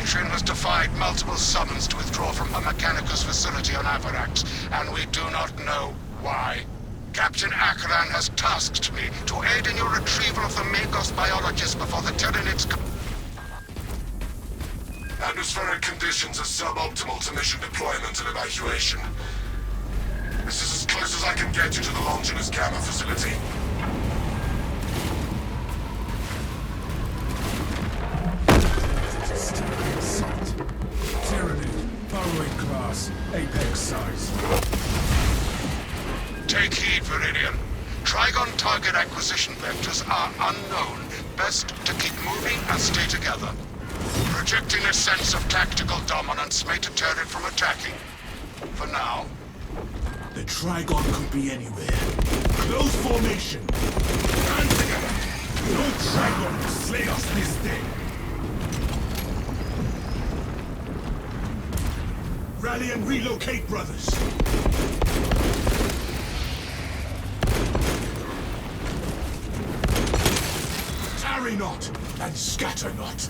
Exfiltration has defied multiple summons to withdraw from the Mechanicus facility on Avarax, and we do not know why. Captain Akran has tasked me to aid in your retrieval of the Magos biologist before the Tyranids. Atmospheric conditions are suboptimal to mission deployment and evacuation. This is as close as I can get you to the Longinus Gamma facility. Tyranid, burrowing class, apex size. Take heed, Viridian. Trigon target acquisition vectors are unknown. Best to keep moving and stay together. Projecting a sense of tactical dominance may deter it from attacking. For now. The Trigon could be anywhere. Close formation. Stand together. No Trigon will slay us this day. Rally and relocate, brothers. Tarry not, and scatter not.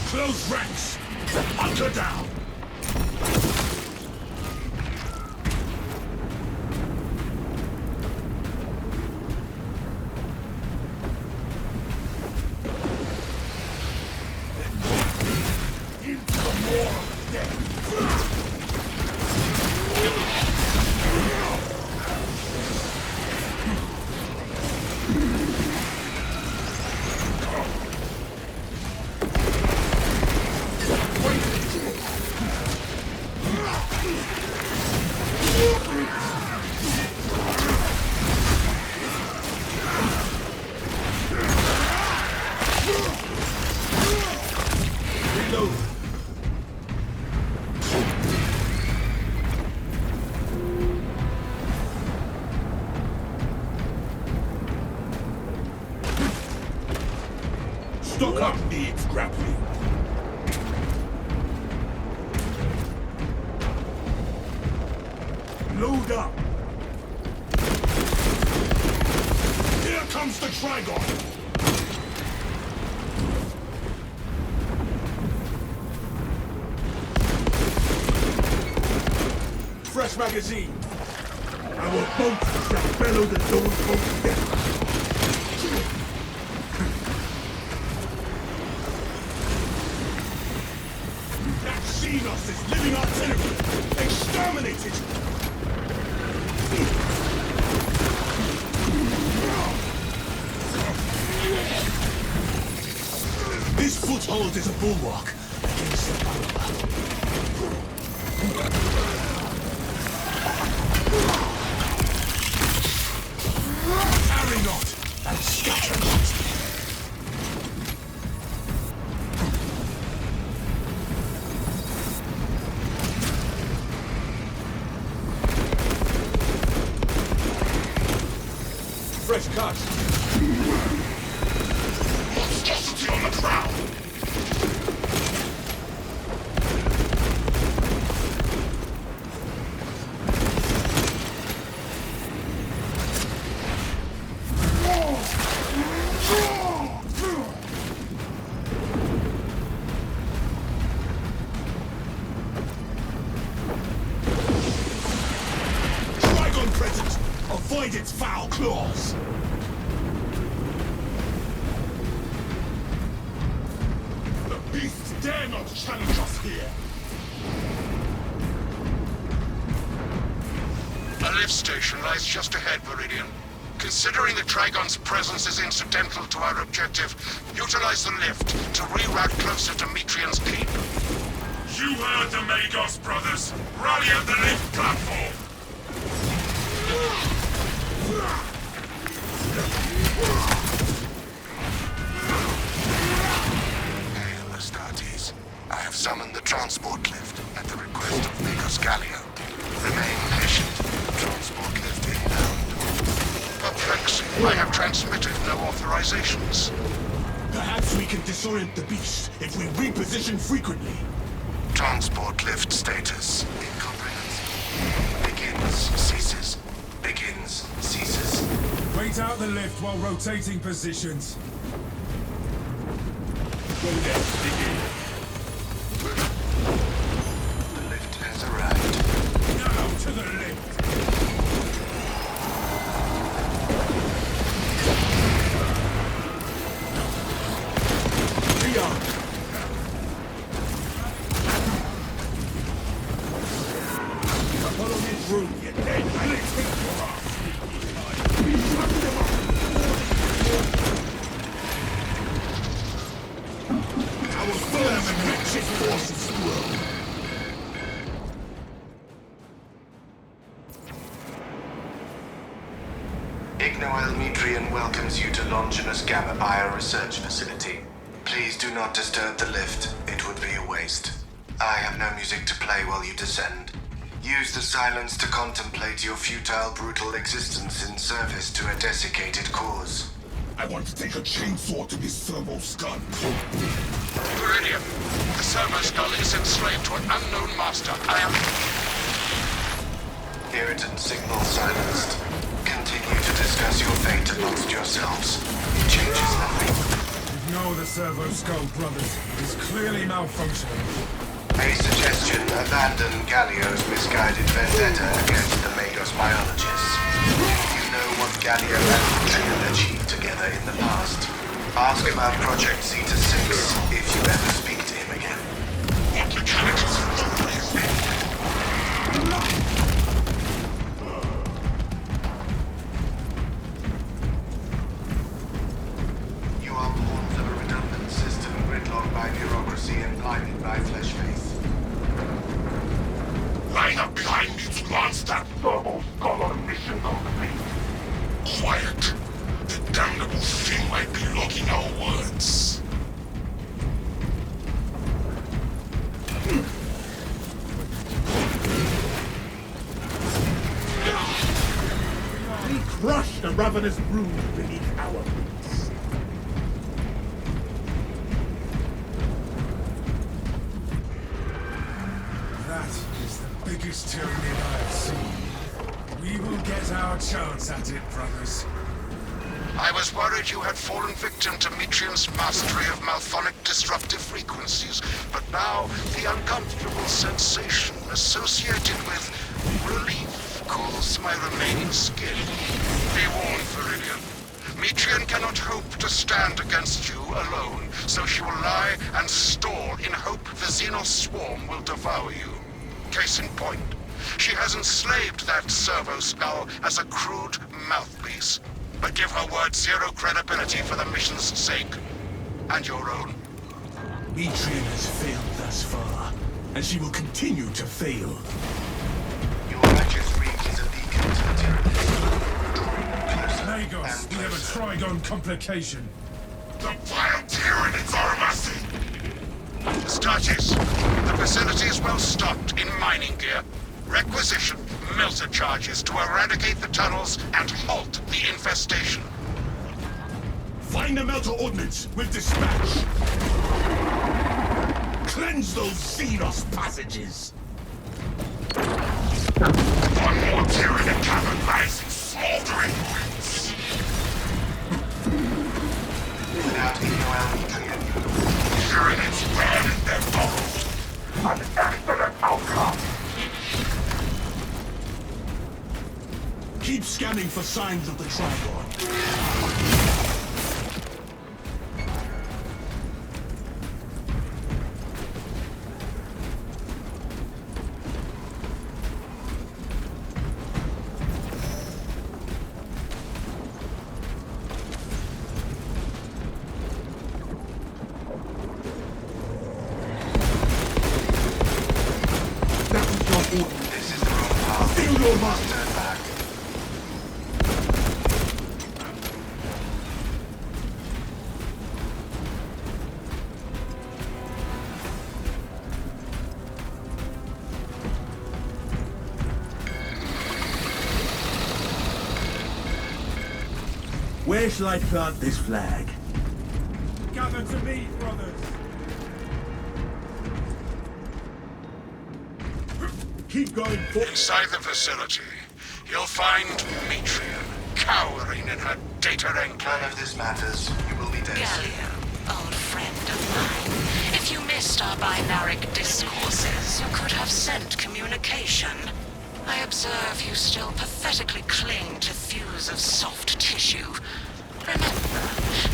Close ranks! Hunker down! Into the war of death! Stock up needs grappling. Load up. Here comes the Trigon. Fresh magazine. Our boats shall bellow the zone from death. Xenos is living artillery! Exterminate it! This foothold is a bulwark against the power. Tarry not, and scatter not! Fresh cut. Monstrosity on the prowl. Trigon present. Avoid its foul claws. Beasts dare not challenge us here! A lift station lies just ahead, Viridian. Considering the Trigon's presence is incidental to our objective, utilize the lift to reroute closer to Metrian's keep. You heard the Magos brothers! Rally at the lift platform! I have summoned the transport lift at the request of Magos Gallio. Remain patient. Transport lift inbound. Perplexed I have transmitted no authorizations. Perhaps we can disorient the beast if we reposition frequently. Transport lift status. Incomprehensible. Begins, ceases. Begins, ceases. Wait out the lift while rotating positions. Go there, begin. The lift has arrived. Now to the lift. Beyond. Follow me through, you dead. I'll take your ass. Fuck them up. Our firm and wretched forces grow. Ignoel welcomes you to Longinus Gamma Bio Research Facility. Please do not disturb the lift. It would be a waste. I have no music to play while you descend. Use the silence to contemplate your futile, brutal existence in service to a desiccated cause. I want to take a chainsaw to this servo skull. Viridian, the servo skull is enslaved to an unknown master. I am... Irritant signal silenced. Continue to discuss your fate amongst yourselves. It changes nothing. Ignore the servo skull, brothers. It's clearly malfunctioning. A suggestion: abandon Gallio's misguided vendetta against the Magos biologists. You know what Gallio and Trian achieved together in the past. Ask about Project Zeta 6 if you ever speak to him again. What mechanics You are pawns of a redundant system gridlocked by bureaucracy and blinded by flesh faith. Line up behind me to launch that servo skull on mission complete. Quiet. The damnable thing might be logging our words. We crush the ravenous brood beneath our boots. That is the biggest tyranid I have seen. We will get our chance at it, brothers. I was worried you had fallen victim to Metrian's mastery of malphonic disruptive frequencies, but now the uncomfortable sensation associated with relief cools my remaining skin. Be warned, Viridian. Metrian cannot hope to stand against you alone, so she will lie and stall in hope the Xenos swarm will devour you. Case in point, she has enslaved that servo skull as a crude mouthpiece. But give her word zero credibility for the mission's sake. And your own. Metrian has failed thus far, and she will continue to fail. Your righteous reek is a beacon to the tyrannists. Magos, we have a Trigon complication. The vile tyrannids are amassing! Status. The facility is well stocked in mining gear. Requisition melter charges to eradicate the tunnels and halt the infestation. Find the melter ordnance with dispatch. Cleanse those Xenos passages. One more Tyranid cavern lies in smoldering ruins. Without Ignoel, Tyrannids ran in their burrows. An excellent outcome. Keep scanning for signs of the Trigon. That was your order. this is the wrong path. Feel your mind. Turn back. Where shall I plant this flag? Gather to me, brothers. Keep going forward. Inside the facility, you'll find Metrian cowering in her data None enclave. of this matters. You will be dead. Galio, old friend of mine. If you missed our binaric discourses, you could have sent communication. I observe you still pathetically cling to thews of soft tissue. Remember,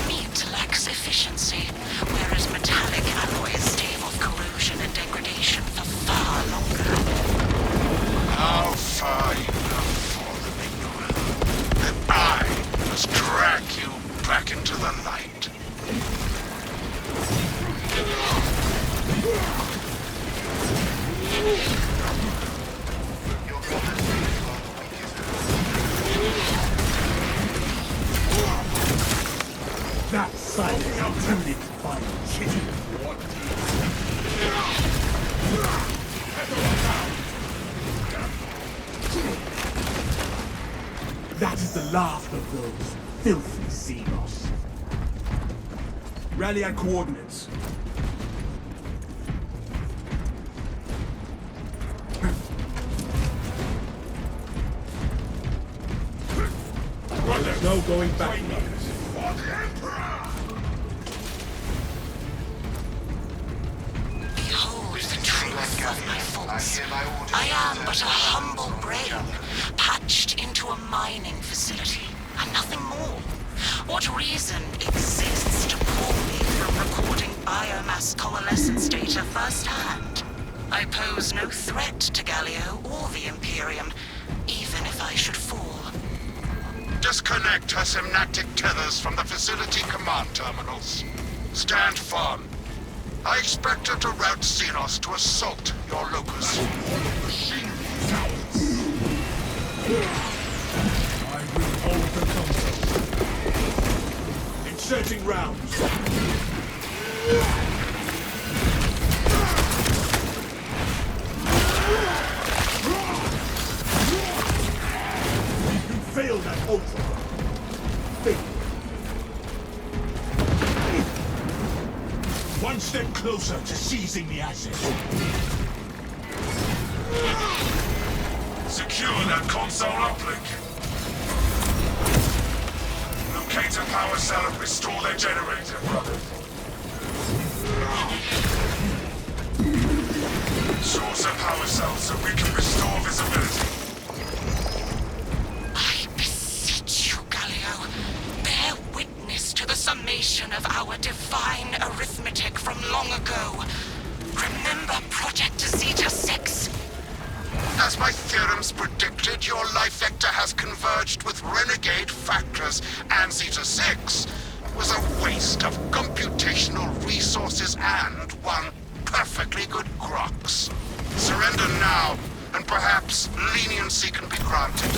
meat lacks efficiency, whereas metallic alloys stave off corrosion and degradation for far longer. How far you have fallen, Ignore, that I must drag you back into the light. Your brother's feet are the weakest. That silence intended by kitty. That is the last of those filthy Xenos. Rally at coordinates. There's no going back now. Behold the truth of my faults. I am but a humble brain, patched into a mining facility, and nothing more. What reason exists to pull me from recording biomass coalescence data firsthand? I pose no threat to Galio or the Imperium, even if I should fall. Disconnect her synaptic tethers from the facility command terminals. Stand firm. I expect her to route Xenos to assault your locus. I will hold the console. Inserting rounds. You failed at Ultra. Failed. One step closer to seizing the asset. Secure that console uplink. Locate a power cell and restore their generator, brothers. Source a power cell so we can restore visibility. I beseech you, Galio, bear witness to the summation of our divine arithmetic from long ago. Remember Project Zeta 6? As my theorems predicted, your life vector has converged with renegade factors, and Zeta 6 was a waste of computational resources and one perfectly good Grox. Surrender now, and perhaps leniency can be granted.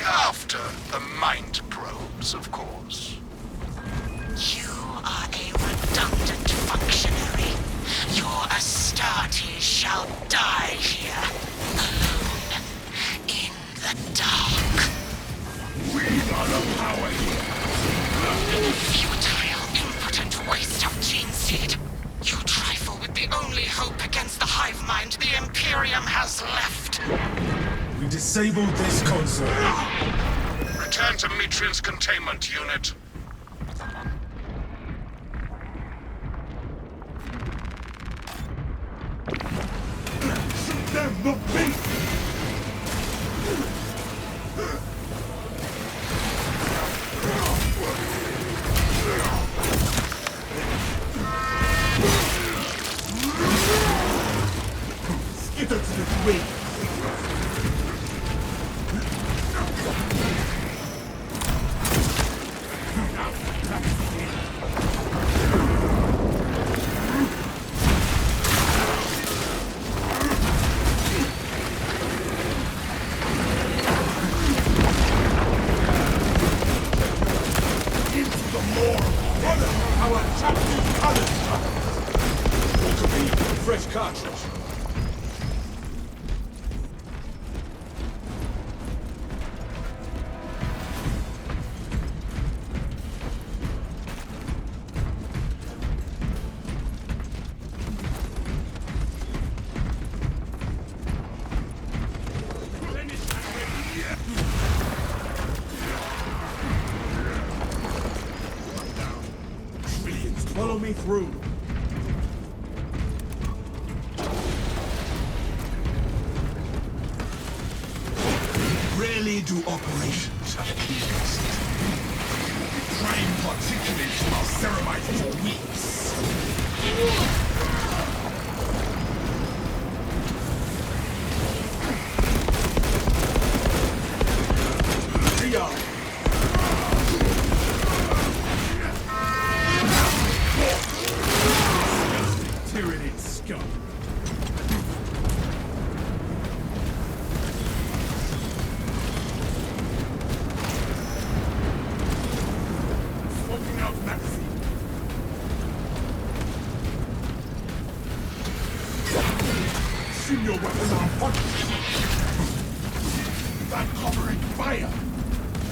After the mind probes, of course. You are a redundant functionary. Your Astartes shall die here, alone, in the dark. We are the power here. Futile, impotent waste of gene seed. You trifle with the only hope against the hive mind the Imperium has left. We disabled this console. Return to Metrian's containment unit. Shoot them, not me! Skitter to the wing! Fresh cartridge. Follow me through. Rarely do operations have peace. Prime particulates from our ceramides for weeks. Tyranid scum. Swapping out magazine. Assume your weapons are punched. That covering fire.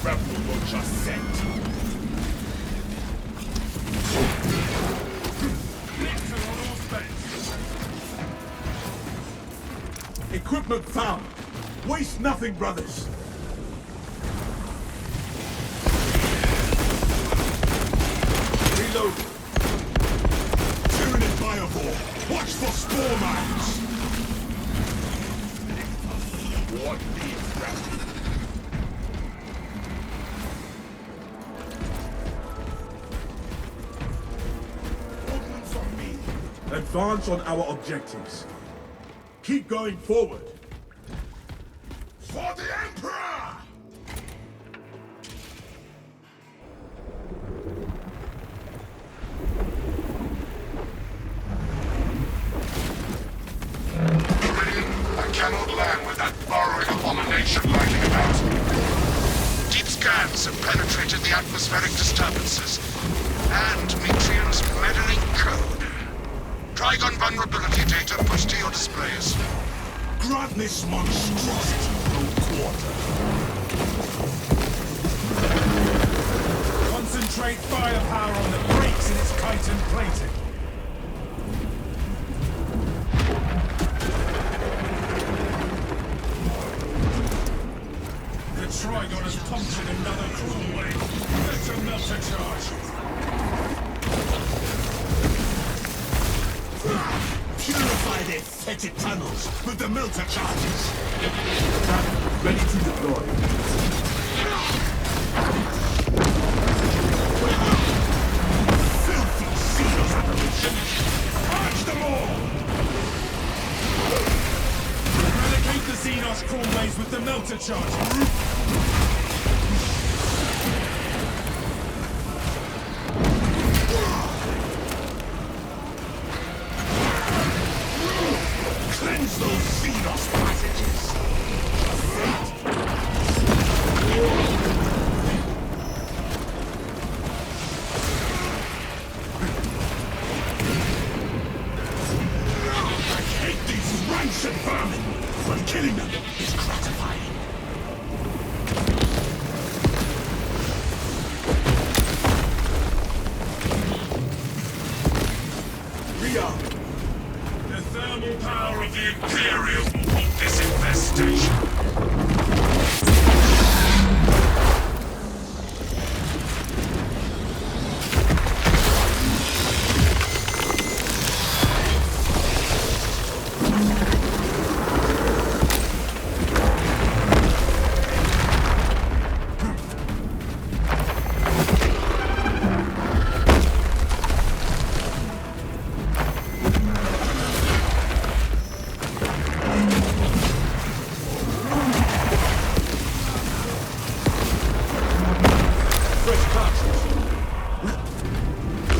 Rebel will just send. Equipment found. Waste nothing, brothers. Reload. Tyranid biovore. Watch for spore mines. What needs that? Ordnance on me. Advance on our objectives. Keep going forward. For the Emperor! I cannot land with that burrowing abomination lighting about. Deep scans have penetrated the atmospheric disturbances and Metrian's meddling code. Trigon vulnerability data pushed to your displays. Grant this monstrosity no quarter. Concentrate firepower on the brakes in its chitin plating. The Trigon has punctured another cruel way. Let's melt a charge. Purify their fetid tunnels with the melter charges. Ready to deploy. Filthy Xenos apparitions! March them all! Relegate the Xenos crawlways with the melter charges. Cleanse those Xenos passages! I hate these rancid vermin, but killing them is gratifying. Rearm. The thermal power of the Imperium will beat this infestation.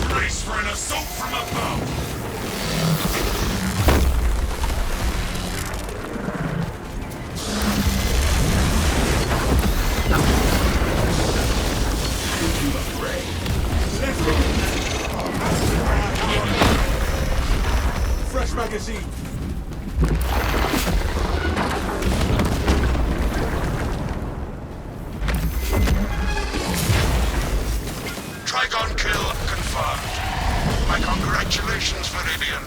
Brace for an assault from above! You afraid? Let's go! Fresh magazine! Trigon kill confirmed. My congratulations, Viridian.